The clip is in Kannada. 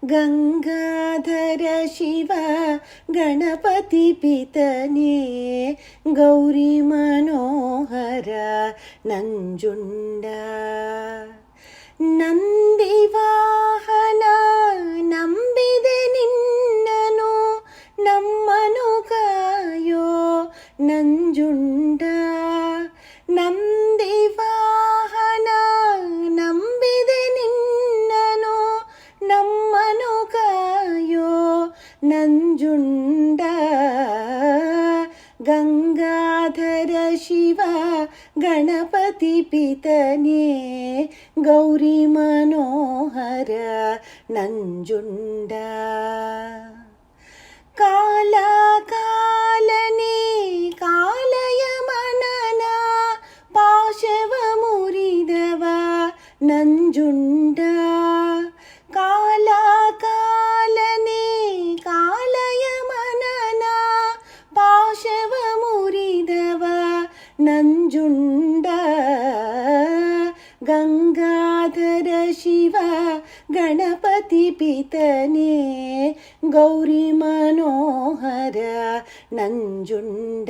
ಗಂಗಾಧರ ಶಿವ ಗಣಪತಿ ಪಿತನೇ ಗೌರಿ ಮನೋಹರ ನಂಜುಂಡ. ನಂದಿವಾಹನ ನಂಬಿದೆ ನಿನ್ನನು ನಮ್ಮನು ಕಾಯೋ ನಂಜುಂಡ. ನಂದಿವಾಹನ ನಂಬಿದೆ ನಿನ್ನನು ನಮ್ಮನು ಕಾಯೋ ನಂಜುಂಡ. ಗಂಗಾಧರ ಶಿವ ಗಣಪತಿ ಪಿತನೇ ಗೌರಿ ಮನೋಹರ ನಂಜುಂಡ. ಕಾಲ ಕಾಲನೇ ಕಾಲಯ ಮನನ ಪಾಶವ ಮುರಿದವ ನಂಜುಂಡ. ಕಾಲ ಕಾಲನೇ ಕಾಲಯ ಮನನ ಪಾಶವ ಮುರಿದವ ನಂಜುಂಡ. ಗಂಗಾಧರ ಶಿವ ಗಣಪತಿ ಪಿತನೇ ಗೌರಿ ಮನೋಹರ ನಂಜುಂಡ.